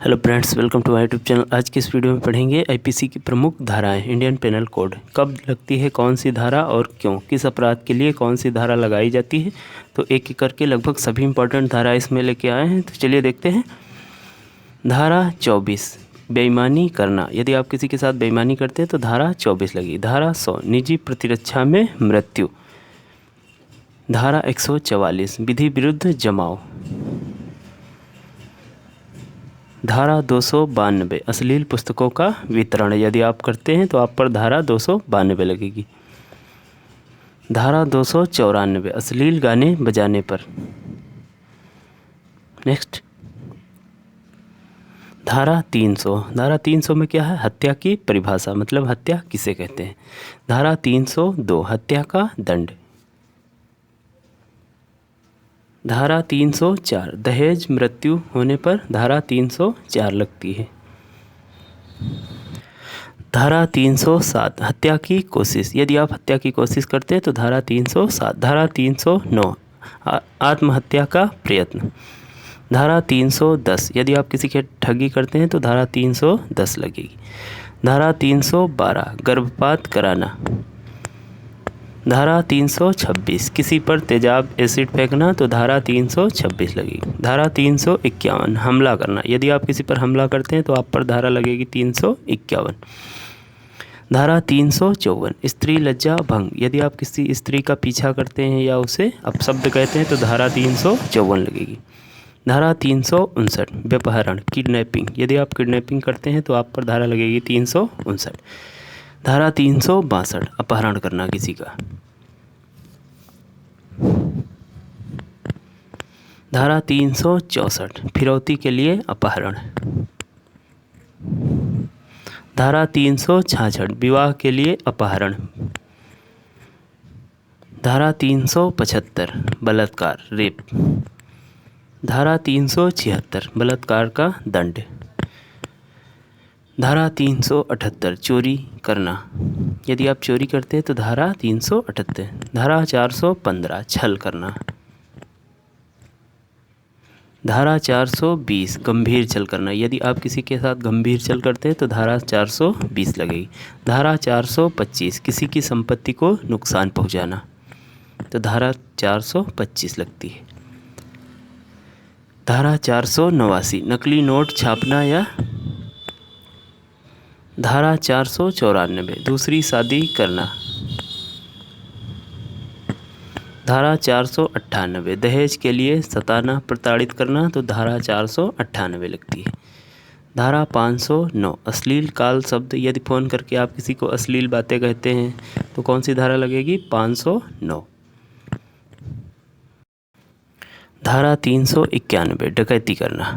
Hello friends, welcome to my YouTube channel. आज की इस वीडियो में पढ़ेंगे आईपीसी की प्रमुख धाराएं। इंडियन पेनल कोड कब लगती है, कौन सी धारा और क्यों, किस अपराध के लिए कौन सी धारा लगाई जाती है। तो एक एक करके लगभग सभी इंपॉर्टेंट धारा इसमें लेके आए हैं, तो चलिए देखते हैं। धारा 24 बेईमानी करना। यदि आप किसी के साथ बेईमानी करते हैं तो धारा 24 लगी। धारा 100 निजी प्रतिरक्षा में मृत्यु। धारा 144 विधि विरुद्ध जमाव। धारा 292 अश्लील पुस्तकों का वितरण। यदि आप करते हैं तो आप पर धारा 292 लगेगी। धारा 294 अश्लील गाने बजाने पर। नेक्स्ट धारा 300। धारा 300 में क्या है? हत्या की परिभाषा, मतलब हत्या किसे कहते हैं। धारा 302 हत्या का दंड। धारा 304 दहेज मृत्यु होने पर धारा 304 लगती है। धारा 307 हत्या की कोशिश। यदि आप हत्या की कोशिश करते हैं तो धारा 307। धारा 309 आत्महत्या का प्रयत्न। धारा 310 यदि आप किसी के ठगी करते हैं तो धारा 310 लगेगी। धारा 312 गर्भपात कराना। धारा 326 किसी पर तेजाब एसिड फेंकना, तो धारा 326 लगेगी। धारा 351 हमला करना। यदि आप किसी पर हमला करते हैं तो आप पर धारा लगेगी 351। धारा 354 स्त्री लज्जा भंग। यदि आप किसी स्त्री का पीछा करते हैं या उसे अपशब्द कहते हैं तो धारा 354 लगेगी। धारा 359 व्यपहरण किडनैपिंग। यदि आप किडनैपिंग करते हैं तो आप पर धारा लगेगी 359। धारा 362 अपहरण करना किसी का। धारा 364 फिरौती के लिए अपहरण। धारा 366 विवाह के लिए अपहरण। धारा 375 बलात्कार रेप। धारा 376 बलात्कार का दंड। धारा 378 चोरी करना। यदि आप चोरी करते हैं तो धारा 378। धारा 415 छल करना। धारा 420 गंभीर छल करना। यदि आप किसी के साथ गंभीर छल करते हैं तो धारा 420 लगेगी। धारा 425 किसी की संपत्ति को नुकसान पहुंचाना, तो धारा 425 लगती है। धारा 489 नकली नोट छापना या। धारा 494 दूसरी शादी करना। धारा 498 दहेज के लिए सताना प्रताड़ित करना, तो धारा 498 लगती है। धारा 509 अश्लील काल शब्द। यदि फ़ोन करके आप किसी को अश्लील बातें कहते हैं तो कौन सी धारा लगेगी? 509। धारा 391 डकैती करना।